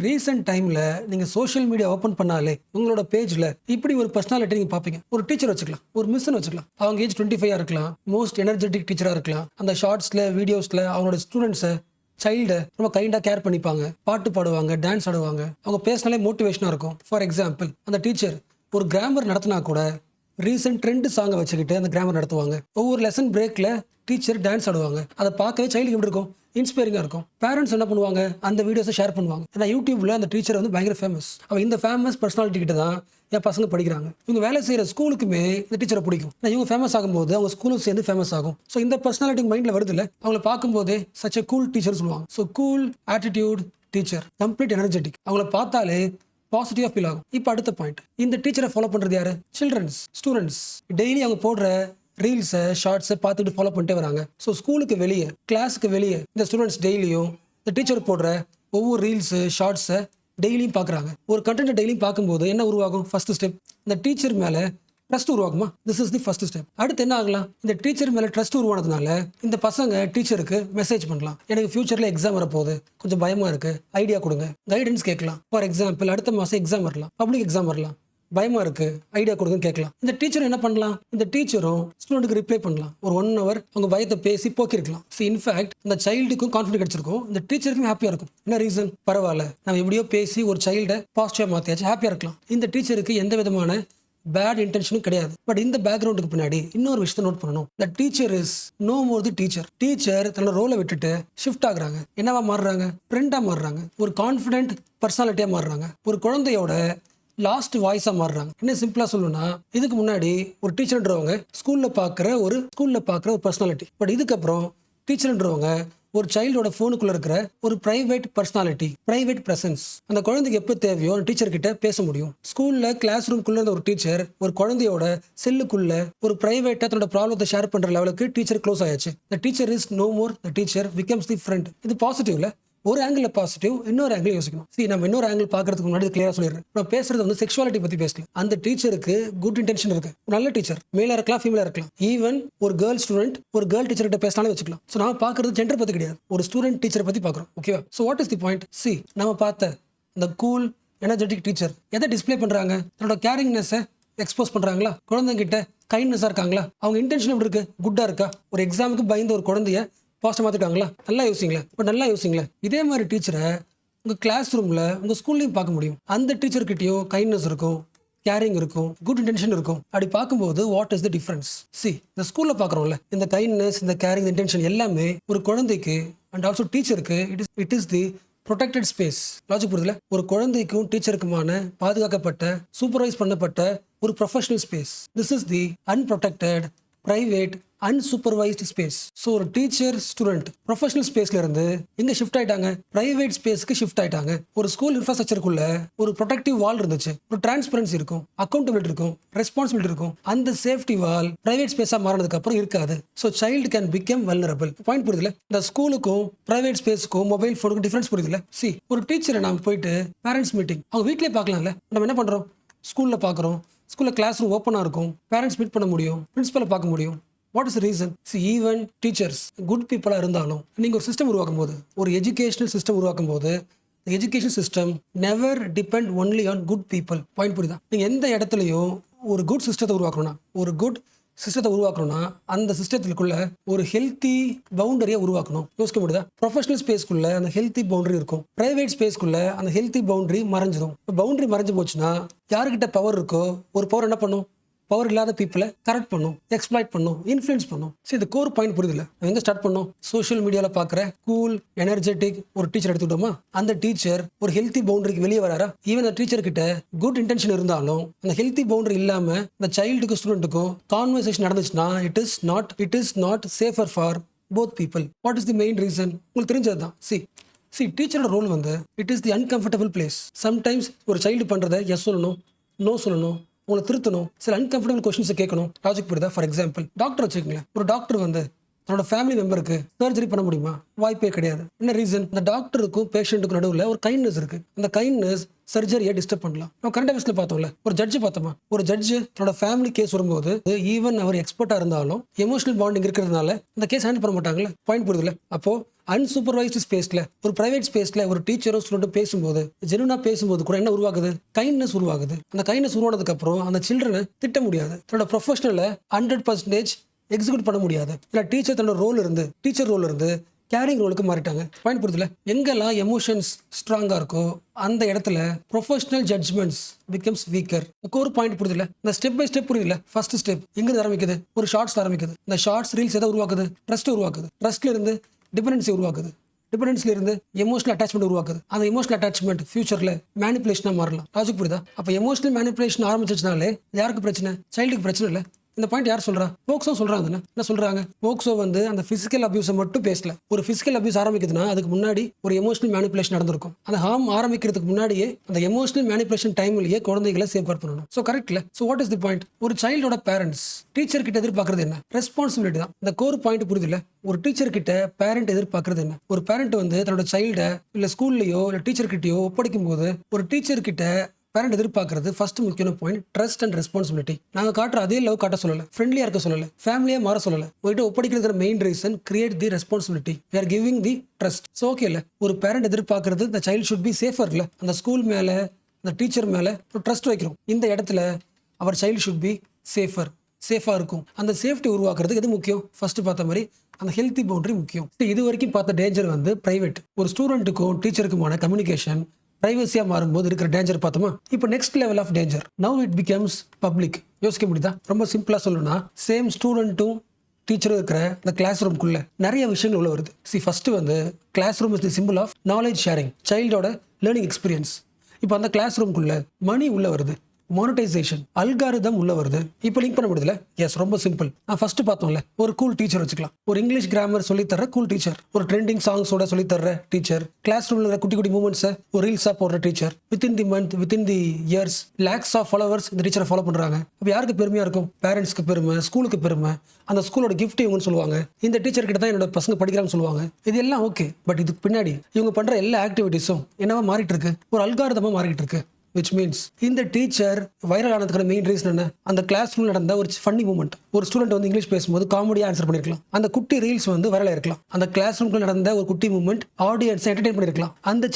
Recent டைம்ல நீங்க social media open பண்ணாலே உங்களோட பேஜ்ல இப்படி ஒரு பர்சனாலிட்டி நீங்க பாப்பீங்க. ஒரு டீச்சர் வச்சுக்கலாம், ஒரு மிஸ்ன்னு வச்சுக்கலாம். அவங்க ஏஜ் 25 இருக்கலாம், மோஸ்ட் எனர்ஜெட்டிக் டீச்சரா இருக்கலாம். அந்த ஷார்ட்ஸ்ல வீடியோஸ்ல அவங்களோட ஸ்டூடெண்ட்ஸை சைல்டை ரொம்ப கைண்டா கேர் பண்ணிப்பாங்க, பாட்டு பாடுவாங்க, டான்ஸ் ஆடுவாங்க. அவங்க பேசினாலே மோட்டிவேஷனா இருக்கும். ஃபார் எக்ஸாம்பிள், அந்த டீச்சர் ஒரு கிராமர் நடத்தினா கூட ரீசெண்ட் ட்ரெண்ட் சாங்கை வச்சுக்கிட்டு அந்த கிராமர் நடத்துவாங்க. ஒவ்வொரு லெசன் பிரேக்ல டீச்சர் டான்ஸ் ஆடுவாங்க. அதை பார்க்கவே சைல்டுக்கு எப்படி இருக்கும்? இன்ஸ்பைரிங்காக இருக்கும். பேரண்ட்ஸ் என்ன பண்ணுவாங்க? அந்த வீடியோஸை ஷேர் பண்ணுவாங்க. ஏன்னா யூடியூப்ல அந்த டீச்சர் வந்து பயங்கர ஃபேமஸ். அவள் இந்த ஃபேமஸ் பர்சனாலிட்டி கிட்ட தான் என் பசங்க படிக்கிறாங்க. இவங்க வேலை செய்கிற ஸ்கூலுக்குமே இந்த டீச்சரை பிடிக்கும். இவங்க ஃபேமஸ் ஆகும்போது அவங்க ஸ்கூலும் சேர்ந்து ஃபேமஸ் ஆகும். ஸோ இந்த பர்சனாலிட்டி மைண்டில் வருது இல்லை, அவங்கள பார்க்கும்போதே சச் எ கூல் டீச்சர் சொல்லுவாங்க. So cool attitude teacher, complete energetic. அவங்கள பார்த்தாலே பாசிட்டிவாக ஃபீல் ஆகும். இப்போ அடுத்த பாயிண்ட், இந்த டீச்சரை ஃபாலோ பண்ணுறது யாரு? Children's, students. டெய்லி அவங்க போடுற ரீல்ஸை, ஷார்ட்ஸை பார்த்துட்டு ஃபாலோ பண்ணிட்டே வராங்க. ஸோ ஸ்கூலுக்கு வெளியே, கிளாஸுக்கு வெளியே இந்த ஸ்டூடெண்ட்ஸ் டெய்லியும் இந்த டீச்சர் போடுற ஒவ்வொரு ரீல்ஸு, ஷார்ட்ஸை டெய்லியும் பார்க்குறாங்க. ஒரு கண்டென்ட்டை டெய்லியும் பார்க்கும்போது என்ன உருவாகும்? ஃபர்ஸ்ட் ஸ்டெப், இந்த டீச்சர் மேலே ட்ரஸ்ட் உருவாகுமா? This is the first step. அடுத்து என்ன ஆகலாம்? இந்த டீச்சர் மேலே ட்ரஸ்ட் உருவானதுனால இந்த பசங்க டீச்சருக்கு மெசேஜ் பண்ணலாம். எனக்கு ஃபியூச்சரில் எக்ஸாம் வரப்போகுது, கொஞ்சம் பயமாக இருக்குது, ஐடியா கொடுங்க, கைடன்ஸ் கேட்கலாம். ஃபார் எக்ஸாம்பிள், அடுத்த மாதம் எக்ஸாம் வரலாம், பப்ளிக் எக்ஸாம் வரலாம், பயமா இருக்கு, ஐடியா கொடுங்கன்னு கேட்கலாம். இந்த டீச்சர் என்ன பண்ணலாம்? இந்த டீச்சரும் ஸ்டூடெண்ட்டுக்கு ரிப்ளை பண்ணலாம். ஒரு 1 hour அவங்க பயத்தை பேசி போக்கிருக்கலாம். இன்ஃபேக்ட் இந்த சைல்டுக்கும் கான்ஃபிடன்ட் கிடைச்சிருக்கும், இந்த டீச்சருக்கும் ஹாப்பியா இருக்கும். என்ன ரீசன்? பரவாயில்ல, நம்ம எப்படியோ பேசி ஒரு சைல்டை பாசிட்டிவா மாத்தியாச்சு, ஹாப்பியா இருக்கலாம். இந்த டீச்சருக்கு எந்த விதமான பேட் இன்டென்ஷனும் கிடையாது. பட் இந்த பேக்ரவுண்டுக்கு பின்னாடி இன்னொரு விஷயத்தை நோட் பண்ணணும். The teacher is no more the teacher. Teacher தன்னோட ரோலை விட்டுட்டு ஷிஃப்ட் ஆகுறாங்க. என்னவா மாறுறாங்க? ஃப்ரெண்டா மாறுறாங்க, ஒரு கான்ஃபிடென்ட் பர்சனாலிட்டியா மாறுறாங்க, ஒரு குழந்தையோட லாஸ்ட் வாய்ஸா மாறுறாங்க. என்ன சிம்பிளா சொல்லணும்னா, இதுக்கு முன்னாடி ஒரு டீச்சர்ன்றவங்க ஸ்கூல்ல பாக்குற ஒரு பர்சனாலிட்டி. பட் இதுக்கப்புறம் டீச்சர்ன்றவங்க ஒரு சைல்டோட போனுக்குள்ள இருக்கிற ஒரு பிரைவேட் பர்சனாலிட்டி, பிரைவேட் பிரசன்ஸ். அந்த குழந்தைக்கு எப்போ தேவையோ அந்த டீச்சர் கிட்ட பேச முடியும். ஸ்கூல்ல கிளாஸ் ரூம்குள்ள இருந்த ஒரு டீச்சர் ஒரு குழந்தையோட செல்லுக்குள்ள ஒரு பிரைவேட்டா தன்னோட ப்ராப்ளத்தை ஷேர் பண்ற லெவலுக்கு டீச்சர் க்ளோஸ் ஆயாச்சு. The teacher is no more the teacher becomes the friend. இது பாசிட்டிவ்ல. ஒரு ஆங்கிள் பாசிட்டிவ், இன்னொரு ஆங்கிள் யோசிக்கணும். நம்ம இன்னொரு ஆங்கிள் பார்க்கறதுக்கு முன்னாடி கிளியரா சொல்லிடுறேன். நான் பேசுறது வந்து செக்ஷுவாலிட்டி பத்தி பேசல. அந்த டீச்சருக்கு குட் இன்டென்ஷன் இருக்கு, நல்ல டீச்சர், மேலா இருக்கலாம், ஃபீமேலா இருக்கலாம். ஈவன் ஒரு கேர்ள் ஸ்டூடெண்ட் ஒரு கேர்ள் டீச்சர் கிட்ட பேசினாலும் வச்சுக்கலாம். ஸோ நான் பார்க்கறது ஜெண்டர் பத்தி கிடையாது, ஒரு ஸ்டூடெண்ட் டீச்சரை பத்தி பார்க்குறோம். ஓகேவா? So what is the point? நம்ம பார்த்த இந்த கூல் எனர்ஜெட்டிக் டீச்சர் எதை டிஸ்பிளே பண்றாங்க? தன்னோட கேரிங்னஸை எக்ஸ்போஸ் பண்றாங்களா? குழந்தைகிட்ட கைண்ட்னஸா இருக்காங்களா? அவங்க இன்டென்ஷன் எப்படி இருக்கு? குட்டா இருக்கா? ஒரு எக்ஸாமுக்கு பயந்த ஒரு குழந்தைய பாஸ்ட் மாத்திட்டாங்களா? நல்லா யோசிங்களேன். பட் நல்லா யோசிங்களேன், இதே மாதிரி டீச்சரை உங்க கிளாஸ் ரூம்ல, உங்க ஸ்கூல்லையும் பார்க்க முடியும். அந்த டீச்சர்கிட்டயும் கைண்ட்னஸ் இருக்கும், கேரிங் இருக்கும், குட் இன்டென்ஷன் இருக்கும். அப்படி பார்க்கும்போது வாட் இஸ் தி டிஃபரன்ஸ்? இந்த ஸ்கூல்ல பார்க்குறோம்ல, இந்த கைண்ட்னஸ், இந்த கேரிங், இன்டென்ஷன் எல்லாமே ஒரு குழந்தைக்கு அண்ட் ஆல்சோ டீச்சருக்கு it is the protected space. Logic புரியுதுல? ஒரு குழந்தைக்கும் டீச்சருக்குமான பாதுகாக்கப்பட்ட, சூப்பர்வைஸ் பண்ணப்பட்ட ஒரு professional space. This is the unprotected, private, unsupervised space. So ஒரு டீச்சர் ஸ்டூடெண்ட் ப்ரொஃபஷனல் ஸ்பேஸ்ல இருந்து எங்க ஷிஃப்ட் ஆயிட்டாங்க? பிரைவேட் ஸ்பேஸ்க்கு ஷிஃப்ட் ஆயிட்டாங்க. ஒரு ஸ்கூல் இன்ஃப்ராஸ்ட்ரக்சருக்குள்ள ஒரு ப்ரொடெக்டிவ் வால் இருந்துச்சு, ஒரு டிரான்ஸ்பரன்சி இருக்கும், அக்கௌண்டபிலிட்டி இருக்கும், ரெஸ்பான்சிபிலிட்டி இருக்கும். அந்த சேஃப்டி வால் பிரைவேட் ஸ்பேஸா மாறினதுக்கு அப்புறம் இருக்காது. So child can become vulnerable. Point புரியுதுல? இந்த ஸ்கூலுக்கும் பிரைவேட் ஸ்பேஸுக்கும் மொபைல் ஃபோனுக்கும் டிஃபரன்ஸ் புரியுதுல? ஒரு டீச்சரை நாம போயிட்டு பேரண்ட்ஸ் மீட்டிங் அவங்க வீட்லயே பார்க்கலாம்ல. நம்ம என்ன பண்றோம்? ஸ்கூல்ல பார்க்குறோம். ஸ்கூல்ல கிளாஸ் ரூம் ஓப்பனாக இருக்கும், பேரண்ட்ஸ் மீட் பண்ண முடியும், பிரின்சிபலை பார்க்க முடியும். What is reason? Even teachers good பீப்புளாக இருந்தாலும் நீங்கள் ஒரு சிஸ்டம் உருவாக்கும் போது, ஒரு எஜுகேஷனல் சிஸ்டம் உருவாக்கும் போது, education system never depend only on good people. Point புரியுதா? நீங்கள் எந்த இடத்துலையும் ஒரு குட் சிஸ்டத்தை உருவாக்கணும்னா அந்த சிஸ்டத்துக்குள்ள ஒரு ஹெல்த்தி பவுண்டரியை உருவாக்கணும். யோசிக்க முடியுதா? ப்ரொஃபஷனல் ஸ்பேஸ்க்குள்ள அந்த ஹெல்த்தி பவுண்டரி இருக்கும், பிரைவேட் ஸ்பேஸ்க்குள்ள அந்த ஹெல்த்தி பவுண்டரி மறைஞ்சிடும். பவுண்டரி மறைஞ்சு போச்சுன்னா யாருக்கிட்ட பவர் இருக்கோ ஒரு பவர் என்ன பண்ணும்? பவர் இல்லாத பீப்புளை கரெக்ட் பண்ணும், எக்ஸ்ப்ளாய்ட் பண்ணும், இன்ஃப்ளூயன்ஸ் பண்ணும். இந்த கோர் பாயிண்ட் புரியுதுல? எங்க ஸ்டார்ட் பண்ணோம்? சோஷியல் மீடியாவில் பார்க்குற கூல் எனர்ஜெட்டிக் ஒரு டீச்சர் எடுத்துக்கிட்டோமா? அந்த டீச்சர் ஒரு ஹெல்த்தி பவுண்டரிக்கு வெளியே வராரா? ஈவன் அந்த டீச்சர் கிட்ட குட் இன்டென்ஷன் இருந்தாலும் அந்த ஹெல்த்தி பவுண்டரி இல்லாம அந்த சைல்டுக்கும் ஸ்டூடெண்ட்டுக்கும் கான்வர்சேஷன் நடந்துச்சுன்னா it is not safer for both people. What is the main reason? உங்களுக்கு தெரிஞ்சதுதான். டீச்சரோட ரோல் வந்து it is the uncomfortable place. Sometimes ஒரு சைல்டு பண்றதை எஸ் சொல்லணும், நோ சொல்லணும், உங்களை திருத்தணும், சில அன்கம்ஃபர்டபுள் கொஸ்டின்ஸை கேட்கணும். லாஜிக் புரியுதா? ஃபார் எக்ஸாம்பிள், டாக்டர் வச்சுக்கோங்களேன். ஒரு டாக்டர் வந்து தன்னோட ஃபேமிலி மெம்பருக்கு சர்ஜரி பண்ண முடியுமா? வாய்ப்பே கிடையாது. என்ன ரீசன்? இந்த டாக்டருக்கும் பேஷண்ட்டுக்கும் நடுவில் ஒரு கைண்ட்னஸ் இருக்கு. அந்த கைண்ட்னஸ் சர்ஜரியை டிஸ்டர்ப் பண்ணலாம். நம்ம கரண்ட் அஃபேர்ஸ்ல பார்த்தோம்ல, ஒரு ஜட்ஜ் பார்த்தோமா? ஒரு ஜட்ஜ் தன்னோட ஃபேமிலி கேஸ் வரும்போது ஈவன் அவர் எக்ஸ்பர்ட்டா இருந்தாலும் எமோஷனல் பாண்டிங் இருக்கிறதுனால அந்த கேஸ் ஹேண்டில் பண்ண மாட்டாங்கல்ல. பாயிண்ட் புரியுதுல? அப்போ அன்சூப்பர்வைஸ்டு ஸ்பேஸ்ல ஒரு பிரைவேட் ஸ்பேஸ்ல ஒரு டீச்சரும் ஸ்டூடெண்ட்டும் பேசும்போது ஜெனுனா பேசும்போது கூட என்ன உருவாகுது? கைண்ட்னஸ் உருவாகுது. அந்த கைண்ட்னஸ் உருவானதுக்கு அப்புறம் அந்த சில்ட்ரனை திட்ட முடியாது. தன்னோட ப்ரொஃபஷனல 100% எக்ஸிக்யூட் பண்ண முடியாது. இல்லை டீச்சர் தன்னோட டீச்சர் ரோல் இருந்து கேரிங் ரோலுக்கு மாறிட்டாங்க. பாயிண்ட் புரியுதுல? எங்கெல்லாம் எமோஷன்ஸ் ஸ்ட்ராங்கா இருக்கோ அந்த இடத்துல ப்ரொஃபஷனல் ஜட்ஜ்மெண்ட்ஸ் பிகம்ஸ் வீக்கர். ஒரு பாயிண்ட் புரியுதுல? இந்த ஸ்டெப் பை ஸ்டெப் புரியுதுல? ஃபர்ஸ்ட் ஸ்டெப் எங்க ஆரம்பிக்குது? ஒரு ஷார்ட்ஸ் ஆரம்பிக்குது. இந்த ஷார்ட்ஸ் ரீல்ஸ் எதை உருவாக்குது? ட்ரஸ்ட் உருவாக்குது. ட்ரஸ்ட்ல இருந்து டிபெண்டன்சி உருவாக்குது. டிபெண்டன்ஸ்ல இருந்து எமோஷனல் அட்டாச்மெண்ட் உருவாக்குது. அந்த எமோஷனல் அட்டாச்மெண்ட் ஃபியூச்சர்ல மேனிபுலேஷனா மாறலாம். லாஜிக் புரியுதா? அப்ப எமோஷனல் மேனிபுலேஷன் ஆரம்பிச்சிச்சுனாலே யாருக்கு பிரச்சனை? சைல்டுக்கு பிரச்சனை இல்லை. இந்த பாயிண்ட் யார் சொல்றா? போக்சோ சொல்றாங்க. என்ன சொல்றாங்க? போக்சோ வந்து அந்த பிசிக்கல் அபியூஸை மட்டும் பேசல. ஒரு பிசிக்கல் அபியூஸ் ஆரம்பிக்குதுன்னா அதுக்கு முன்னாடி ஒரு எமோஷனல் மேனிபுலேஷன் நடந்திருக்கும். அந்த ஹார்ம் ஆரம்பிக்கிறதுக்கு முன்னாடியே அந்த எமோஷனல் மேனிபுலேஷன் டைம்லயே குழந்தைகளை சேஃப்கார்ட் பண்ணணும். ஸோ கரெக்ட்ல? So what is the point? ஒரு சைல்டோட பேரண்ட்ஸ் டீச்சர் கிட்ட எதிர்பார்க்கறது என்ன? ரெஸ்பான்சிபிலிட்டி தான். இந்த கோர் பாயிண்ட் புரியுதுல? ஒரு டீச்சர் கிட்ட பேரண்ட் எதிர்பார்க்கறது என்ன? ஒரு பேரண்ட் வந்து தன்னோட சைல்டை இல்ல ஸ்கூல்லயோ இல்ல டீச்சர் கிட்டயோ ஒப்படைக்கும் போது ஒரு டீச்சர் கிட்ட பேரண்ட் எதிர்பார்க்கறது ஃபர்ஸ்ட் முக்கியமான பாயிண்ட் ட்ரஸ்ட் அண்ட் ரெஸ்பான்சிபிலிட்டி. நாங்க காட்டுற அதே லவ் காட்ட சொல்லல, ஃப்ரெண்ட்லியா இருக்க சொல்லல, ஃபேமிலியா மாற சொல்லல. உங்ககிட்ட ஒப்படைக்கிற main reason create the responsibility. We are giving the trust. So okay இல்ல? ஒரு பேரண்ட் எதிர்பார்க்கறது இந்த சைல்ட் ஷுட் பி சேஃபர் இல்ல? அந்த ஸ்கூல் மேல அந்த டீச்சர் மேல ஒரு ட்ரஸ்ட் வைக்கிறோம். இந்த இடத்துல அவர் சைல்டு ஷுட் பி சேஃபா இருக்கும். அந்த சேஃப்டி உருவாக்குறதுக்கு எது முக்கியம்? ஃபர்ஸ்ட் பார்த்த மாதிரி அந்த ஹெல்த்தி பவுண்டரி முக்கியம். இது வரைக்கும் பார்த்த டேஞ்சர் வந்து பிரைவேட். ஒரு ஸ்டூடெண்ட்டுக்கும் டீச்சருக்குமான கம்யூனிகேஷன் பிரைவசியா மாறும்போது இருக்கிற டேஞ்சர் பார்த்தோமா? இப்போ next level of danger. Now it becomes public. யோசிக்க முடியுதா? ரொம்ப சிம்பிளா சொல்லணும்னா சேம் ஸ்டூடெண்ட்டும் டீச்சரும் இருக்கிற இந்த கிளாஸ் ரூம்குள்ள நிறைய விஷயங்கள் உள்ள வருது. ஃபர்ஸ்ட் வந்து classroom is the simple of knowledge sharing, சைல்டோட லேர்னிங் எக்ஸ்பீரியன்ஸ். இப்போ அந்த கிளாஸ் ரூம்குள்ள மணி உள்ள வருது, மானிட்டைசேஷன், அல்காரிதம் உள்ள வருது. இப்போ லிங்க் பண்ண முடியுதுல? எஸ், ரொம்ப சிம்பிள். நான் ஃபர்ஸ்ட் பார்த்தோம்ல, ஒரு கூல் டீச்சர் வச்சுக்கலாம். ஒரு இங்கிலீஷ் கிராமர் சொல்லி தர கூல் டீச்சர், ஒரு ட்ரெண்டிங் சாங்ஸோட சொல்லி தர டீச்சர், கிளாஸ் ரூம்ல இருக்கிற குட்டி குட்டி மூமெண்ட்ஸை ஒரு ரீல்ஸா போடுற teacher. Within the month, within the years, lakhs of followers இந்த டீச்சரை ஃபாலோ பண்றாங்க. அப்போ யாருக்கு பெருமையா இருக்கும்? பேரண்ட்ஸ்க்கு பெருமை, ஸ்கூலுக்கு பெருமை. அந்த ஸ்கூலோட கிஃப்ட் இவங்கன்னு சொல்லுவாங்க. இந்த டீச்சர் கிட்ட தான் என்னோட பசங்க படிக்கிறான்னு சொல்லுவாங்க. இது எல்லாம் ஓகே. பட் இதுக்கு பின்னாடி இவங்க பண்ற எல்லா ஆக்டிவிட்டிஸும் என்னவா மாறிட்டு இருக்கு? ஒரு அல்காரிதமா மாறிட்டு இருக்கு. which means இந்த டீச்சர் வைரல் ஆனதுக்கான மெயின் ரீசன் என்ன? அந்த கிளாஸ் ரூம்ல நடந்த ஒரு ஃபன்னி மூமெண்ட். ஒரு ஸ்டூடெண்ட் வந்து இங்கிலீஷ் பேசும்போது காமெடியா ஆன்சர் பண்ணிருக்கலாம். அந்த குட்டி ரீல்ஸ் வந்து வைரலா இருக்கலாம். அந்த கிளாஸ் ரூம்ல நடந்த ஒரு குட்டி மூமெண்ட் ஆடியன்ஸ் என்டர்டெயின் பண்ணிருக்கலாம். அந்த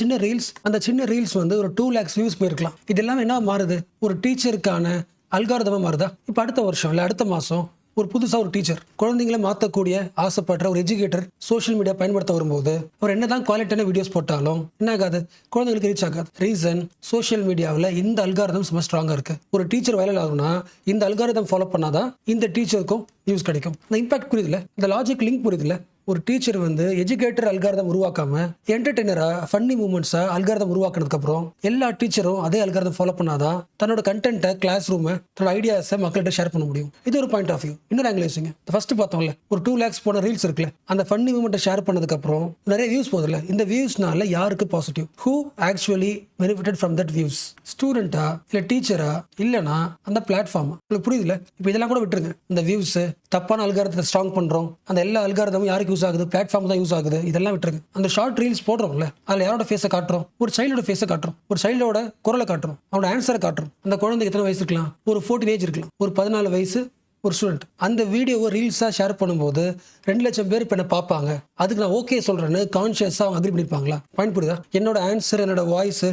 சின்ன ரீல்ஸ் வந்து ஒரு 2 lakhs வியூஸ் போயிருக்கலாம். இதெல்லாம் என்ன மாறுது? ஒரு டீச்சருக்கான அல்காரிதமா மாறுதா? இப்போ அடுத்த வருஷம் இல்ல அடுத்த மாசம் ஒரு புதுசா ஒரு டீச்சர் குழந்தைங்களை மாற்றக்கூடிய ஆசைப்படுற ஒரு எஜுகேட்டர் சோஷியல் மீடியா பயன்படுத்த வரும்போது அவர் என்னதான் குவாலிட்டியான வீடியோஸ் போட்டாலும் என்ன ஆகாது? குழந்தைங்களுக்கு ரீச் ஆகாது. ரீசன், சோஷியல் மீடியாவில் இந்த அல்காரிதம் ரொம்ப ஸ்ட்ராங்கா இருக்கு. ஒரு டீச்சர் வைரல் ஆகும்னா இந்த அல்காரிதம் ஃபாலோ பண்ணாதான் இந்த டீச்சருக்கும் வியூஸ் கிடைக்கும். இந்த இம்பாக்ட் புரியுதுல? இந்த லாஜிக் லிங்க் புரியுதுல? ஒரு டீச்சர் வந்து எஜுகேட்டர் அல்காரிதம் உருவாக்காம என்டர்டெய்னரா ஃபன்னி மூமெண்ட்ஸா அல்காரிதம் உருவாக்குனதுக்கு அப்புறம் எல்லா டீச்சரும் அதே அல்காரிதம் ஃபாலோ பண்ணாதான் தன்னோட கண்டென்ட்டை, கிளாஸ் ரூமை, தன்னோட ஐடியாஸை மக்கள்கிட்ட ஷேர் பண்ண முடியும். இது ஒரு பாயிண்ட் ஆஃப் வியூ. இன்னொரு ஆங்கிள் யோசிங்க. ஃபர்ஸ்ட் பார்த்தோம்ல, ஒரு 2 lakhs போன ரீல்ஸ் இருக்குல்ல, அந்த ஃபன்னி மூமெண்ட்டை ஷேர் பண்ணதுக்கு அப்புறம் நிறைய வியூஸ் போகுதுல்ல. இந்த வியூஸ்னால யாருக்கு positive? Who actually benefited from that views? ஸ்டூடெண்டா இல்ல டீச்சரா இல்லனா அந்த பிளாட்ஃபார்மா? உங்களுக்கு புரியுதுல? இப்போ இதெல்லாம் கூட விட்டுருங்க. இந்த வியூஸ் தப்பான அல்காரிதத்தை ஸ்ட்ராங் பண்றோம், அந்த எல்லா அல்காரிதமும் யாருக்கு யூஸ் ஆகுது? பிளாட்ஃபார்ம் தான் யூஸ் ஆகுது. இதெல்லாம் விட்டுருங்க. அந்த ஷார்ட் ரீல்ஸ் போடுறோம்ல, அதில் யாரோட ஃபேஸை காட்டுறோம்? ஒரு சைல்டோட ஃபேஸை காட்டுறோம், ஒரு சைல்டோட குரலை காட்டுறோம், அவனோட ஆன்சரை காட்டுறோம். அந்த குழந்தைக்கு எத்தனை வயசு இருக்கலாம்? ஒரு 14 ஏஜ் இருக்கலாம், ஒரு 14 வயசு ஒரு ஸ்டூடெண்ட். அந்த வீடியோவை ரீல்ஸாக ஷேர் பண்ணும்போது 2 லட்சம் பேர் இப்போ என்ன பார்ப்பாங்க. அதுக்கு நான் ஓகே சொல்றேன்னு கான்ஷியஸாக அவங்க அக்ரி பண்ணியிருப்பாங்களா? பாயிண்ட் புரியுதா? என்னோட ஆன்சர், என்னோட வாய்ஸ்,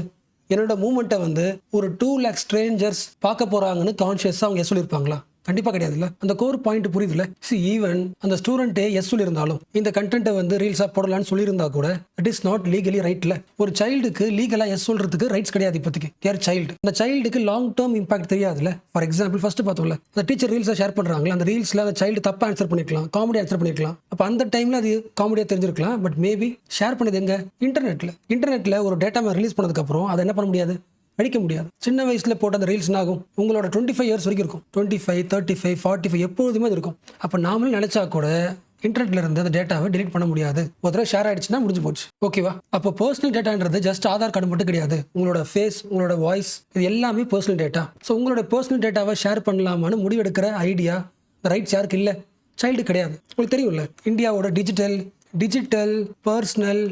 என்னோட மூமெண்ட்டை வந்து ஒரு 2 lakh strangers பார்க்க போறாங்கன்னு கான்ஷியஸாக அவங்க சொல்லியிருப்பாங்களா? கண்டிப்பா கிடையாதுல்ல. அந்த கோர் பாயிண்ட் புரியுதுல? ஈவன் அந்த ஸ்டூடெண்டே எஸ் சொல்லியிருந்தாலும் இந்த கண்டென்ட்டை வந்து ரீல்ஸா போடலான்னு சொல்லியிருந்தா கூட இட் இஸ் நாட் லீகலி ரைட்ல. ஒரு சைல்டுக்கு லீகலா எஸ் சொல்றதுக்கு ரைட்ஸ் கிடையாது இப்போதைக்கு. யார்? சைல்டு. அந்த சைல்டுக்கு லாங் டேர்ம் இம்பாக்ட் தெரியாதுல்ல. ஃபார் எக்ஸாம்பிள் ஃபர்ஸ்ட் பார்த்தோம்ல, அந்த டீச்சர் ரீல்ஸா ஷேர் பண்றாங்களா, அந்த ரீல்ஸ்ல அந்த சைல்டு தப்பா ஆன்சர் பண்ணிருக்கலாம், காமெடி ஆன்சர் பண்ணிருக்கலாம். அப்ப அந்த டைம்ல அது காமெடியா தெரிஞ்சிருக்கலாம். பட் மேபி ஷேர் பண்ணது எங்க? இன்டர்நெட்ல ஒரு டேட்டா ரிலீஸ் பண்ணதுக்கு அப்புறம் அதை என்ன பண்ண முடியாது? அடிக்க முடியாது. சின்ன வயசுல போட்ட அந்த ரீல்ஸ் ஆகும் உங்களோட 25 இயர்ஸ் வரைக்கும் இருக்கும். 25, 35, 45 எப்பொழுதுமே இருக்கும். அப்ப நாமளும் நினைச்சா கூட இன்டர்நெட்ல இருந்து அந்த டேட்டாவை டிலீட் பண்ண முடியாது. ஒரு தடவை ஷேர் ஆயிடுச்சுன்னா முடிஞ்சு போச்சு. ஓகேவா? அப்போ பர்சனல் டேட்டான்றது ஜஸ்ட் ஆதார் கார்டு மட்டும் கிடையாது. உங்களோட ஃபேஸ், உங்களோட வாய்ஸ், இது எல்லாமே பர்சனல் டேட்டா. ஸோ உங்களோட பர்சனல் டேட்டாவை ஷேர் பண்ணலாமான்னு முடிவெடுக்கிற ஐடியா, ரைட்ஸ் யாருக்கு இல்லை? சைல்டு கிடையாது. உங்களுக்கு தெரியும்ல, இந்தியாவோட digital personal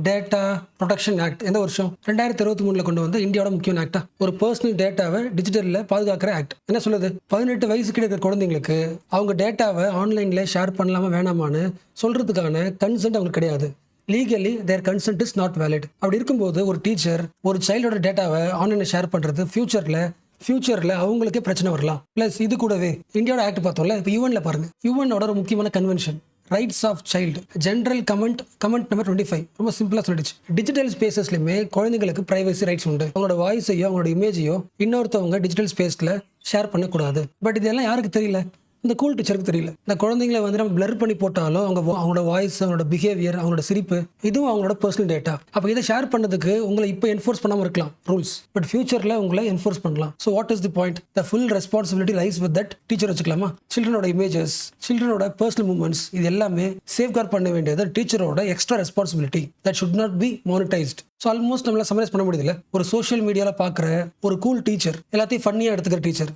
data protection act எந்த வருஷம்? 2023 கொண்டு வந்து இந்தியாவோட முக்கியமான ஆக்டா ஒரு பர்சனல் டேட்டாவை டிஜிட்டலில் பாதுகாக்கிற ஆக்ட். என்ன சொல்லுது? 18 வயசுக்கு இருக்கிற குழந்தைங்களுக்கு அவங்க டேட்டாவை ஆன்லைனில் ஷேர் பண்ணலாமா வேணாமான்னு சொல்றதுக்கான கன்சென்ட் அவங்களுக்கு கிடையாது. Legally their consent is not valid. அப்படி இருக்கும்போது ஒரு டீச்சர் ஒரு சைல்டோட டேட்டாவை ஆன்லைனில் ஷேர் பண்ணுறது ஃபியூச்சரில் அவங்களுக்கே பிரச்சனை வரலாம். ப்ளஸ் இது கூடவே இந்தியாவோட ஆக்ட் பார்த்தோம்ல, இப்போ யூஎன்ல பாருங்க, யூஎனோட ஒரு முக்கியமான convention rights of child general comment number 25 ரொம்ப சிம்பிளாக சொல்லிடுச்சு. டிஜிட்டல் ஸ்பேசஸ்லையுமே குழந்தைங்களுக்கு பிரைவசி ரைட்ஸ் உண்டு. அவங்களோட வாய்ஸையோ அவங்களோட இமேஜையோ இன்னொருத்தவங்க டிஜிட்டல் ஸ்பேஸில் ஷேர் பண்ணக்கூடாது. பட் இதெல்லாம் யாருக்கு தெரியல? இந்த கூல் டீச்சருக்கு தெரியல. இந்த குழந்தைங்களை வந்து நம்ம பிளர் பண்ணி போட்டாலும் அவங்களோட வாய்ஸ், அவங்களோட பிஹேவியர், அவங்களோட சிரிப்பு, இதுவும் அவங்களோட பர்சனல் டேட்டா. அப்போ இதை ஷேர் பண்ணதுக்கு உங்களை இப்போ என்ஃபோர்ஸ் பண்ணாமல் இருக்கலாம் ரூல்ஸ், பட் ஃபியூச்சரில் உங்களை என்ஃபோர்ஸ் பண்ணலாம். So what is the point? The full responsibility rise with that teacher வச்சுக்கலாமா? சில்ட்ரனோட இமேஜஸ், சில்ட்ரனோட பர்சனல் மூமெண்ட்ஸ், இது எல்லாமே சேஃப்கார்ட் பண்ண வேண்டியது டீச்சரோட extra responsibility. That should not be monetised. So almost நம்மளால சமரைஸ் பண்ண முடியுதுல்ல. ஒரு சோஷியல் மீடியாவில் பார்க்குற ஒரு கூல் டீச்சர், எல்லாத்தையும் ஃபன்னியாக எடுத்துக்கிற டீச்சர்,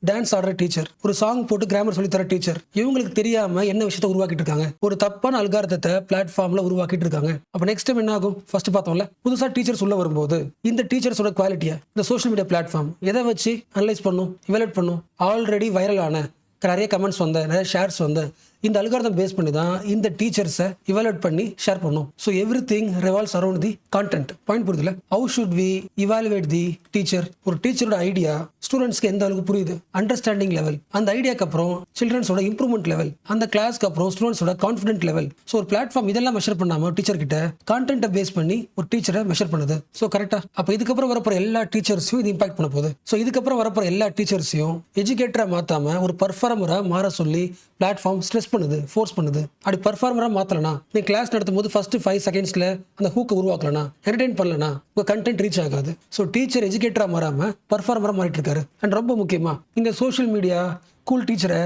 டான்ஸ் ஆடுற டீச்சர், ஒரு சாங் போட்டு கிராமர் சொல்லி தர டீச்சர், இவங்களுக்கு தெரியாம என்ன விஷயத்தை உருவாக்கிட்டு இருக்காங்க? ஒரு தப்பான அல்காரத்தை பிளாட்ஃபார்ம்ல உருவாக்கிட்டு இருக்காங்க. அப்ப நெக்ஸ்ட் டைம் என்ன ஆகும்? ஃபர்ஸ்ட் பார்த்தோம்ல, புதுசா டீச்சர்ஸ் உள்ள வரும்போது இந்த டீச்சர்ஸோட குவாலிட்டியை இந்த சோஷியல் மீடியா பிளாட்ஃபார்ம் எதை வச்சு அனலைஸ் பண்ணும், இவாலுவேட் பண்ணும்? ஆல்ரெடி வைரல் ஆன நிறைய கமெண்ட்ஸ் வந்த, நிறைய ஷேர்ஸ் வந்த இந்த அல்காரதம் பேஸ் பண்ணி தான் இந்த டீச்சர்ஸை இவாலுவேட் பண்ணி ஷேர் பண்ணும். So everything revolves around the content. Point புரியுதுல? How should we evaluate the teacher? ஒரு டீச்சரோட ஐடியா ஸ்டூடெண்ட்ஸ்க்கு எந்த அளவுக்கு புரியுது, அண்டர்ஸ்டாண்டிங் லெவல், அந்த ஐடியாக்கு அப்புறம் சில்ட்ரன்ஸோட இம்ப்ரூவ்மெண்ட் லெவல், அந்த கிளாஸ்க்கு அப்புறம் ஸ்டூடெண்ட்ஸோட கான்ஃபிடென்ட் லெவல். ஸோ ஒரு பிளாட்ஃபார்ம் இதெல்லாம் மெஷர் பண்ணாம டீச்சர் கிட்ட கான்டென்ட்டை பேஸ் பண்ணி ஒரு டீச்சரை மெஷர் பண்ணுது. ஸோ கரெக்டா? அப்போ இதுக்கப்புறம் வரப்போற எல்லா டீச்சர்ஸையும் இது இம்பாக்ட் பண்ண போகுது. ஸோ இதுக்கப்புறம் வரப்போற எல்லா டீச்சர்ஸையும் எஜுகேட்டரா மாத்தாம ஒரு பர்ஃபார்மரா மாற சொல்லி பிளாட்ஃபார்ம் ஸ்ட்ரெஸ் பண்ணுது, ஃபோர்ஸ் பண்ணுது. அப்படி பர்ஃபார்மரா மாத்தலனா, நீ கிளாஸ் நடத்தும் போது ஃபர்ஸ்ட் 5 செகண்ட்ஸ்ல அந்த ஹூக்கை உருவாக்கலனா, என்டர்டெயின் பண்ணலனா, உங்க கண்டென்ட் ரீச் ஆகாது. ஸோ டீச்சர் எஜுகேட்டரா மாறாம பர்ஃபார்மரா மாறிட்டு இருக்காரு. அண்ட் ரொம்ப முக்கியமா இந்த சோஷியல் மீடியா கூல் டீச்சரை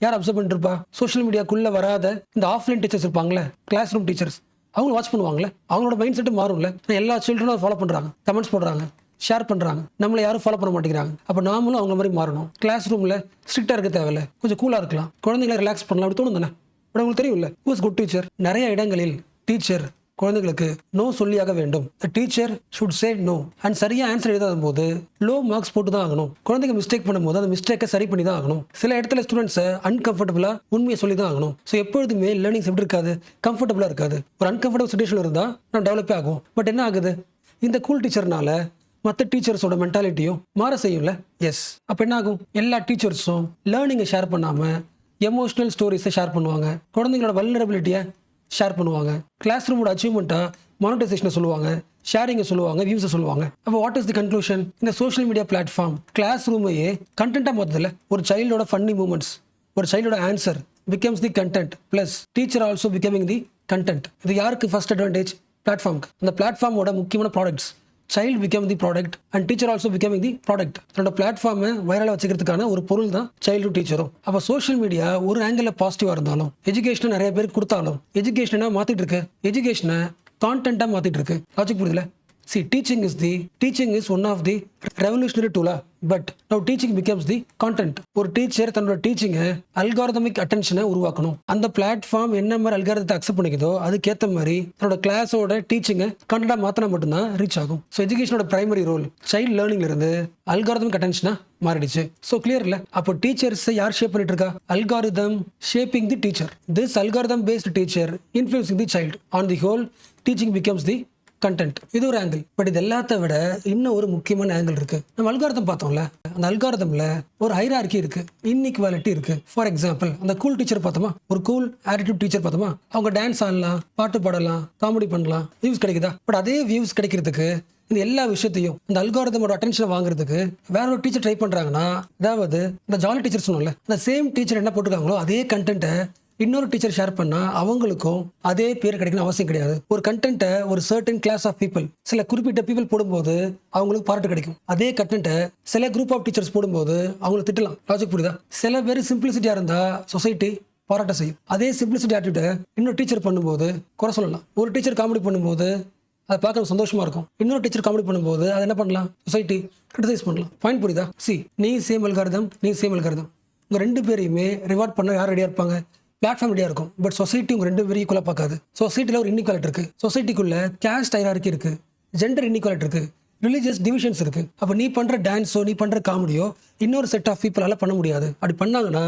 யார் அப்சர்வ் பண்ணிட்டு இருப்பா? சோஷியல் மீடியாக்குள்ள வராத இந்த ஆஃப்லைன் டீச்சர்ஸ் இருப்பாங்களே, கிளாஸ் ரூம் டீச்சர்ஸ், அவங்க வாட்ச் பண்ணுவாங்களே, அவங்களோட மைண்ட் செட்டு மாறும்ல. எல்லா சில்ட்ரனும் ஃபாலோ பண்றாங்க, கமெண்ட்ஸ் போடுறாங்க, ஷேர் பண்றாங்க, நம்மளை யாரும் ஃபாலோ பண்ண மாட்டேங்கிறாங்க. அப்ப நாமளும் அவங்க மாதிரி மாறணும். கிளாஸ் ரூம்ல ஸ்ட்ரிக்டா இருக்க தேவையில்ல, கொஞ்சம் கூலா இருக்கலாம், குழந்தைங்களை ரிலாக்ஸ் பண்ணலாம், அப்படி தோணும் தானே? பட் உங்களுக்கு தெரியும்ல, ஹூ இஸ் குட் டீச்சர்? நிறைய இடங்களில் டீச்சர் குழந்தைகளுக்கு நோ சொல்லியாக வேண்டும். Teacher should say no. And சரியா ஆன்சர் எழுதாத போது லோ மார்க்ஸ் போட்டு தான் ஆகணும். குழந்தைங்க மிஸ்டேக் பண்ணும்போது அந்த மிஸ்டேக்கை சரி பண்ணி தான் ஆகணும். சில இடத்துல ஸ்டூடெண்ட்ஸை அன்கம்ஃபர்டபுளா உண்மையை சொல்லி தான் ஆகணும். ஸோ எப்பொழுதுமே லேர்னிங்ஸ் எப்படி இருக்காது? கம்ஃபர்டபுளா இருக்காது. ஒரு அன்கம்ஃபர்டபுள் சுச்சுவேஷன் இருந்தால் நம்ம டெவலப்பே ஆகும். பட் என்ன ஆகுது? இந்த கூல் டீச்சர்னால மற்ற டீச்சர்ஸோட மென்டாலிட்டியும் மாற செய்யும்ல. எஸ். அப்போ என்ன ஆகும்? எல்லா டீச்சர்ஸும் லேர்னிங்கை ஷேர் பண்ணாமல் எமோஷனல் ஸ்டோரிஸை ஷேர் பண்ணுவாங்க, குழந்தைங்களோட வல்னரபிலிட்டியை ஷேர் பண்ணுவாங்க, கிளாஸ் ரூமோட அச்சீவ்மெண்ட்டாக மானிட்டைசேஷனை சொல்லுவாங்க, ஷேரிங்கை சொல்லுவாங்க, வியூஸை சொல்லுவாங்க. அப்போ வாட் இஸ் தி கன்க்ளூஷன்? இந்த சோஷியல் மீடியா பிளாட்ஃபார்ம் கிளாஸ் ரூமையே கண்டென்ட்டாக மாற்றதில்ல. ஒரு சைல்டோட ஃபன்னி மூமெண்ட்ஸ், ஒரு சைல்டோட ஆன்சர் becomes தி கண்டென்ட், plus teacher also becoming the content. இது யாருக்கு ஃபர்ஸ்ட் அட்வான்டேஜ்? பிளாட்ஃபார்முக்கு. அந்த பிளாட்ஃபார்மோட முக்கியமான products, child become the product and teacher also becoming the product. தன்னோட பிளாட்ஃபார்மை வைரலாக வச்சுக்கிறதுக்கான ஒரு பொருள் தான் சைல்டு டீச்சரும். அப்போ சோஷியல் மீடியா ஒரு ஆங்கிள் பாசிட்டிவாக இருந்தாலும், எஜுகேஷனை நிறைய பேருக்கு கொடுத்தாலும், எஜுகேஷனை மாற்றிட்டு இருக்கு, எஜுகேஷனை கான்டென்ட்டாக மாற்றிட்டு இருக்கு. லாஜிக் புரியுதுல? See, teaching is one of the revolutionary tool, but now teaching becomes the content. ஒரு டீச்சர் தன்னோட டீச்சிங்கை அல்காரதமிக் அட்டென்ஷனை உருவாக்கணும். அந்த பிளாட்ஃபார்ம் என்ன மாதிரி அல்காரதத்தை அக்செப்ட் பண்ணிக்குதோ அதுக்கேற்ற மாதிரி தன்னோட கிளாஸோட டீச்சிங்கை கண்டென்ட்டாக மாற்றினா மட்டும்தான் ரீச் ஆகும். ஸோ எஜுகேஷனோட பிரைமரி ரோல் சைல்டு லேர்னிங்ல இருந்து அல்காரதமிக் அட்டென்ஷனா மாறிடுச்சு. ஸோ கிளியர் இல்லை? அப்போ டீச்சர்ஸை யார் ஷேப் பண்ணிட்டு இருக்கா? Algorithm shaping the teacher. This algorithm based teacher influencing the child. On the whole teaching becomes the content. இது ஒரு ஆங்கிள். பட் இது எல்லாத்த விட இன்னும் ஒரு முக்கியமான ஆங்கிள் இருக்கு. நம்ம அல்காரிதம் பார்த்தோம்ல, அந்த அல்காரிதம்ல ஒரு ஹைரார்கி இருக்கு, இன்இக்வாலிட்டி இருக்கு. ஃபார் எக்ஸாம்பிள், அந்த கூல் டீச்சர் பார்த்தோமா, ஒரு கூல் ஆட்டிடியூட் டீச்சர் பார்த்தோமா, அவங்க டான்ஸ் ஆடலாம், பாட்டு பாடலாம், காமெடி பண்ணலாம், வியூஸ் கிடைக்குதா? பட் அதே வியூஸ் கிடைக்கிறதுக்கு இந்த எல்லா விஷயத்தையும் இந்த அல்காரிதமோட அட்டென்ஷனை வாங்குறதுக்கு வேற ஒரு டீச்சர் ட்ரை பண்றாங்கன்னா, அதாவது இந்த ஜாலி டீச்சர் சொன்னோம்ல, அந்த சேம் டீச்சர் என்ன போட்டிருக்காங்களோ அதே கண்டென்ட்டை இன்னொரு டீச்சர் ஷேர் பண்ணா அவங்களுக்கும் அதே பேர் கிடைக்கணும் அவசியம் கிடையாது. ஒரு கண்டென்ட்டை ஒரு சர்டன் கிளாஸ் ஆஃப் பீப்புள், சில குறிப்பிட்ட பீப்புள் போடும்போது அவங்களுக்கு பாராட்டு கிடைக்கும். அதே கண்டென்ட்டை சில குரூப் ஆஃப் டீச்சர்ஸ் போடும்போது அவங்களுக்கு திட்டலாம். லாஜிக் புரியுதா? சில பேர் சிம்பிளிசிட்டியா இருந்தா சொசைட்டி பாராட்ட செய்யும். அதே சிம்பிளிசிட்டி ஆட்டிவிட்ட இன்னொரு டீச்சர் பண்ணும்போது குறை சொல்லலாம். ஒரு டீச்சர் காமெடி பண்ணும்போது அதை பார்க்க சந்தோஷமா இருக்கும். இன்னொரு டீச்சர் காமெடி பண்ணும்போது அதை என்ன பண்ணலாம்? சொசைட்டி கிரிட்டிசைஸ் பண்ணலாம். பாயிண்ட் புரியுதா? நீ சேம் அல்காரிதம், உங்க ரெண்டு பேரையுமே ரிவார்ட் பண்ண யார் ரெடியா இருப்பாங்க? பிளாட்ஃபார்ம் ரெடியாக இருக்கும். பட் சொசைட்டி உங்க ரெண்டு பேரும் ஈக்குவலாக பார்க்காது. சொசைட்டியில் ஒரு இன்இக்வாலிட்டி இருக்கு. சொசைட்டிக்குள்ள கேஸ்ட் ஹைரார்கி இருக்கு, ஜெண்டர் இன்இக்வாலிட்டி இருக்கு, ரிலீஜியஸ் டிவிஷன்ஸ் இருக்கு. அப்போ நீ பண்ற டான்ஸோ நீ பண்ற காமெடியோ இன்னொரு செட் ஆஃப் பீப்புளால பண்ண முடியாது. அப்படி பண்ணாங்கன்னா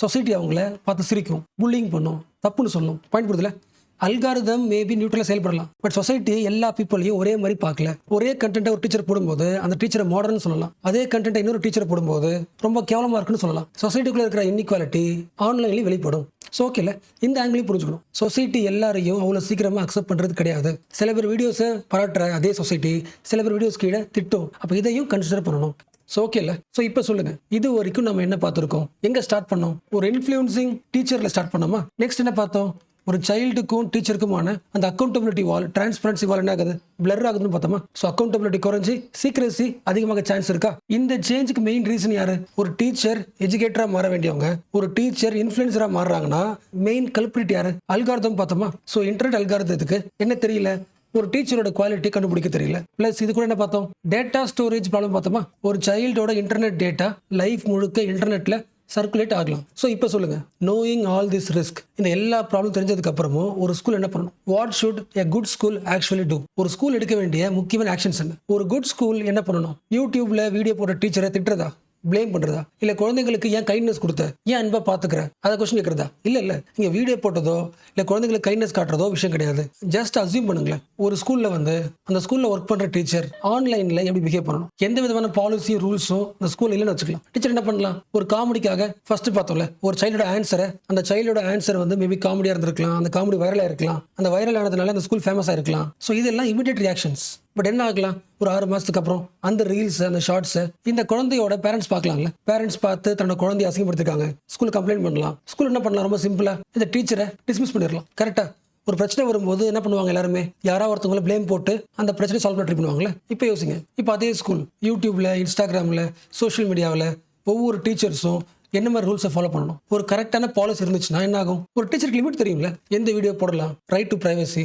சொசைட்டி அவங்கள பார்த்து சிரிக்கும், புல்லிங் பண்ணும், தப்புன்னு சொல்லணும். பாயிண்ட் புரியுதுல? அல்காரிதம் மேபி நியூட்ரலாக செயல்படலாம். பட் சொசைட்டி எல்லா பீப்புளையும் ஒரே மாதிரி பார்க்கல. ஒரே கண்டென்ட்டை ஒரு டீச்சர் போடும்போது அந்த டீச்சரை மாடர்ன் சொல்லலாம். அதே கண்டென்ட்டை இன்னொரு டீச்சர் போடும்போது ரொம்ப கேவலமாக இருக்குன்னு சொல்லலாம். சொசைட்டிக்குள்ளே இருக்கிற இன்இக்வாலிட்டி ஆன்லைன்லேயும் வெளிப்படும். ஸோ ஓகேல, இந்த ஆங்கிளையும் புரிஞ்சுக்கணும். சொசைட்டி எல்லாரையும் அவ்வளோ சீக்கிரமாக அக்செப்ட் பண்ணுறது கிடையாது. சில பேர் வீடியோஸை பாராட்டுற அதே சொசைட்டி சில பேர் வீடியோஸ் கீழே திட்டும். அப்போ இதையும் கன்சிடர் பண்ணணும். ஸோ ஓகேல, ஸோ இப்போ சொல்லுங்க, இது வரைக்கும் நம்ம என்ன பார்த்துருக்கோம்? எங்கே ஸ்டார்ட் பண்ணோம்? ஒரு இன்ஃப்ளூயன்சிங் டீச்சரில் ஸ்டார்ட் பண்ணோமா? நெக்ஸ்ட் என்ன பார்த்தோம்? ஒரு சைல்டுக்கும் டீச்சருக்குமான அந்த அக்கௌண்டபிலிட்டி வால், டிரான்ஸ்பரன்சி வால் என்ன ஆகுது? பிளர் ஆகுதுன்னு பார்த்தோமா? ஸோ அக்கௌண்டபிலிட்டி குறைஞ்சி சீக்ரெசி அதிகமாக சான்ஸ் இருக்கா? இந்த சேஞ்சுக்கு மெயின் ரீசன் யாரு? ஒரு டீச்சர் எஜுகேட்டரா மாற வேண்டியவங்க, ஒரு டீச்சர் இன்ஃப்ளூயன்சரா மாறுறாங்கன்னா மெயின் கல்பிரிட் யாரு? அல்காரிதம் பார்த்தோமா? ஸோ இன்டர்நெட் அல்காரிதத்துக்கு என்ன தெரியல? ஒரு டீச்சரோட குவாலிட்டி கண்டுபிடிக்க தெரியல. பிளஸ் இது கூட என்ன பார்த்தோம்? டேட்டா ஸ்டோரேஜ் ப்ராப்ளம் பார்த்தோமா? ஒரு சைல்டோட இன்டர்நெட் டேட்டா லைஃப் முழுக்க இன்டர்நெட்ல சர்க்குலேட் ஆகலாம். ஸோ இப்போ சொல்லுங்க, நோயிங் ஆல் திஸ் ரிஸ்க், இந்த எல்லா ப்ராப்ளம் தெரிஞ்சதுக்கு அப்புறமும் ஒரு ஸ்கூல் என்ன பண்ணணும்? What should a good school actually do? ஒரு ஸ்கூல் எடுக்க வேண்டிய முக்கியமான ஆக்ஷன்ஸ் என்ன? ஒரு குட் ஸ்கூல் என்ன பண்ணணும்? யூடியூப்ல வீடியோ போட்ட டீச்சரை திட்டுறதா, பிளேம் பண்றதா, இல்ல குழந்தைங்களுக்கு ஏன் கைண்ட்னஸ் கொடுத்த, ஏன் அன்பா பாத்துக்கிற, அதை கொஸ்டின் கேட்கறதா? இல்ல இங்க வீடியோ போட்டதோ இல்ல குழந்தைங்களுக்கு கைண்ட்னஸ் காட்டுறதோ விஷயம் கிடையாது. ஜஸ்ட் அசியூம் பண்ணுங்களேன், ஒரு ஸ்கூல்ல வந்து அந்த ஸ்கூல்ல ஒர்க் பண்ற டீச்சர் ஆன்லைன்ல எப்படி பிஹேவ் பண்ணணும், எந்த விதமான பாலிசி ரூல்ஸும் அந்த ஸ்கூல் இல்லைன்னு வச்சுக்கலாம். டீச்சர் என்ன பண்ணலாம்? ஒரு காமெடிக்காக ஃபர்ஸ்ட் பார்த்தோம்ல, ஒரு சைல்டோட ஆன்சரை, அந்த சைல்டோட ஆன்சர் வந்து மேபி காமெடியா இருந்திருக்கலாம், அந்த காமெடி வைரலா இருக்கலாம், அந்த வைரல் ஆனதுனால அந்த ஸ்கூல் ஃபேமஸா இருக்கலாம். ஸோ இதெல்லாம் இமிடியேட் ரியாக்ஷன்ஸ். பட் என்ன ஆகலாம்? ஒரு 6 மாசத்துக்கு அப்புறம் அந்த ரீல்ஸ், அந்த ஷார்ட்ஸ் இந்த குழந்தையோட பேரண்ட்ஸ் பார்க்கலாம்ல. பேரண்ட்ஸ் பார்த்து தன்னோட குழந்தைய அசிங்கப்படுத்திருக்காங்க, ஸ்கூல் கம்ப்ளைண்ட் பண்ணலாம். ஸ்கூல் என்ன பண்ணலாம்? ரொம்ப சிம்பிளா இந்த டீச்சரை டிஸ்மிஸ் பண்ணிடலாம். கரெக்டா? ஒரு பிரச்சனை வரும்போது என்ன பண்ணுவாங்க? எல்லாருமே யாராவது ஒருத்தவங்களை பிளேம் போட்டு அந்த பிரச்சனை சால்வ் பண்ணி ட்ரை பண்ணுவாங்களே. இப்போ யோசிங்க, இப்போ அதே ஸ்கூல் யூடியூப்ல, இன்ஸ்டாகிராம்ல, சோஷியல் மீடியாவில் ஒவ்வொரு டீச்சர்ஸும் என்ன மாதிரி ரூல்ஸை ஃபாலோ பண்ணணும்? ஒரு கரெக்டான பாலிசி இருந்துச்சுன்னா என்ன ஆகும்? ஒரு டீச்சருக்கு லிமிட் தெரியும்ல, எந்த வீடியோ போடலாம், ரைட் டு பிரைவசி,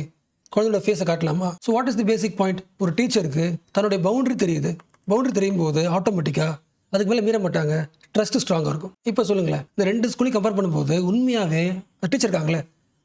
குழந்தையோட ஃபேஸை காட்டலாமா? So what is the basic point? ஒரு டீச்சருக்கு தன்னுடைய பவுண்டரி தெரியுது. பவுண்டரி தெரியும் போது ஆட்டோமேட்டிக்காக அதுக்கு மேலே மீற மாட்டாங்க, ட்ரஸ்ட் ஸ்ட்ராங்காக இருக்கும். இப்போ சொல்லுங்களேன், இந்த 2 ஸ்கூலையும் கம்பேர் பண்ணும்போது உண்மையாகவே அந்த டீச்சர் இருக்காங்களே,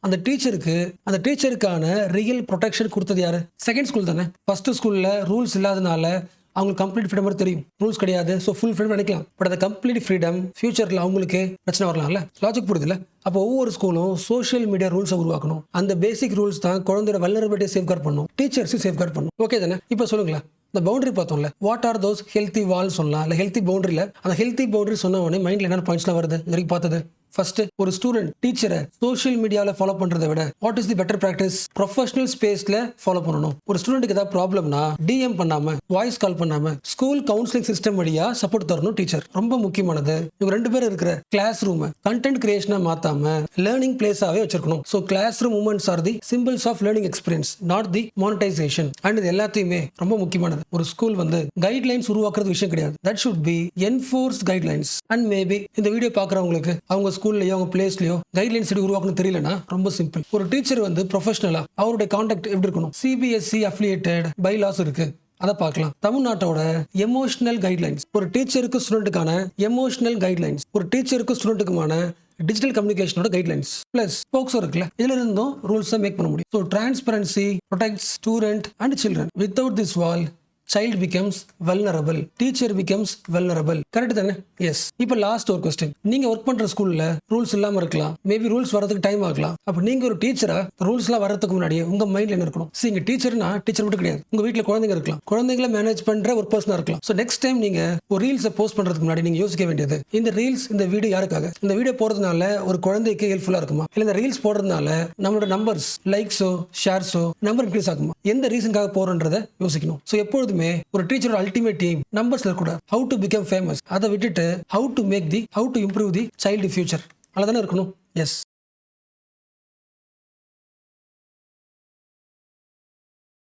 அந்த டீச்சருக்கான ரியல் ப்ரொடெக்ஷன் கொடுத்தது யாரு? செகண்ட் ஸ்கூல் தானே. ஃபர்ஸ்ட் ஸ்கூலில் ரூல்ஸ் இல்லாதனால அவங்களுக்கு கம்ப்ளீட் ஃப்ரீடம் மாதிரி தெரியும், ரூல்ஸ் கிடையாது, ஸோ ஃபுல் ஃப்ரீடம் நினைக்கலாம். பட் அந்த கம்ப்ளீட் ஃப்ரீடம் ஃபியூச்சரில் அவங்களுக்கு பிரச்சனை வரலாம்ல. லாஜிக் புரியுதுல்ல? அப்போ ஒவ்வொரு ஸ்கூலும் சோஷியல் மீடியா ரூல்ஸை உருவாக்கணும். அந்த பேசிக் ரூல்ஸ் தான் குழந்தையோட வல்னரபிலிட்டியை சேஃப்கார்ட் பண்ணும், டீச்சர்ஸையும் சேஃப்கார்ட் பண்ணும். ஓகே தானே? இப்போ சொல்லுங்களேன், இந்த பவுண்டரி பார்த்தோம்ல, வாட் ஆர் தோஸ் ஹெல்த்தி வால் சொல்லலாம், இல்லை ஹெல்த்தி பவுண்டரியில் அந்த ஹெல்த்தி பவுண்டரி சொன்ன உடனே மைண்டில் என்னென்ன பாயிண்ட்ஸ்லாம் வருது இது வரைக்கும் பார்த்தது? ஃபர்ஸ்ட், ஒரு ஸ்டூடெண்ட் டீச்சரை சோஷியல் மீடியாவில் ஃபாலோ பண்றதை விட what is the better practice? Professional ஸ்பேஸ்ல ஃபாலோ பண்ணணும். ஒரு ஸ்டூடெண்ட்டுக்கு ஏதாவது ப்ராப்ளம்னா டிஎம் பண்ணாம, வாய்ஸ் கால் பண்ணாம, ஸ்கூல் கவுன்சிலிங் சிஸ்டம் வழியா சப்போர்ட் தரணும் டீச்சர். ரொம்ப முக்கியமானது. இவங்க 2 பேர் இருக்கிற கிளாஸ் ரூம் கண்டென்ட் கிரியேஷனா மாத்தாம லேர்னிங் பிளேஸாவே வச்சிருக்கணும். So class room moments are the symbols of learning experience, not the monetisation. And இது எல்லாத்தையுமே ரொம்ப முக்கியமானது. ஒரு ஸ்கூல் வந்து கைட்லைன்ஸ் உருவாக்குறது விஷயம் கிடையாது. That should be enforced guidelines. And maybe இந்த வீடியோ பார்க்குறவங்களுக்கு அவங்க ஸ்கூல்லையோ அவங்க பிளேஸ்லயோ கைட்லைன்ஸ் எப்படி உருவாக்கணும் தெரியலனா ரொம்ப சிம்பிள். ஒரு டீச்சர் வந்து ப்ரொஃபஷனலா அவருடைய கான்டாக்ட் எப்படி இருக்கணும்? சிபிஎஸ்சி அஃபிலியேட்டட் பைலாஸ் இருக்கு, அதை பார்க்கலாம். தமிழ்நாட்டோட எமோஷனல் கைட்லைன்ஸ், ஒரு டீச்சருக்கு ஸ்டூடெண்ட்டுக்கான எமோஷனல் கைட்லைன்ஸ், ஒரு டீச்சருக்கு ஸ்டூடெண்ட்டுக்குமான டிஜிட்டல் கம்யூனிகேஷனோட கைட்லைன்ஸ், பிளஸ் போக்சோ இருக்குல்ல, இதுல இருந்தும் ரூல்ஸை மேக் பண்ண முடியும். So transparency protects student and children. Without this wall child becomes vulnerable, teacher becomes vulnerable. Correct தானே? எஸ். இப்போ லாஸ்ட் ஒரு கொஸ்டின். நீங்க ஒர்க் பண்ற ஸ்கூல்ல ரூல்ஸ் இல்லாம இருக்கலாம், மேபி ரூல்ஸ் வரதுக்கு டைம் ஆகலாம். அப்ப நீங்க ஒரு டீச்சரா ரூல்ஸ் எல்லாம் வரதுக்கு முன்னாடியே உங்க மைண்ட்ல என்ன இருக்கணும்? நீங்க டீச்சர்னா டீச்சர் மட்டும் கிடையாது, உங்க வீட்டுல குழந்தைங்க இருக்கலாம், குழந்தைங்களை மேனேஜ் பண்ற ஒரு பர்சனா இருக்கலாம். ஸோ நெக்ஸ்ட் டைம் நீங்க ஒரு ரீல்ஸை போஸ்ட் பண்றதுக்கு முன்னாடி நீங்க யோசிக்க வேண்டியது, இந்த ரீல்ஸ், இந்த வீடியோ யாருக்காக? இந்த வீடியோ போடுறதுனால ஒரு குழந்தைக்கு ஹெல்ப்ஃபுல்லா இருக்குமா, இல்ல இந்த ரீல்ஸ் போடுறதுனால நம்மளோட நம்பர்ஸ், லைக்ஸோ ஷேர்ஸோ நம்பர் இன்க்ரீஸ் ஆகுமா? எந்த ரீசனுக்காக போறோன்றதை யோசிக்கணும். ஸோ எப்பொழுதுமே ஒரு டீச்சர் அல்டிமேட் எய்ம் நம்பர்ஸ்ல கூட how to become famous, அதை விட்டுட்டு how to improve the child future, அவ்வளவுதானே இருக்கணும். எஸ்.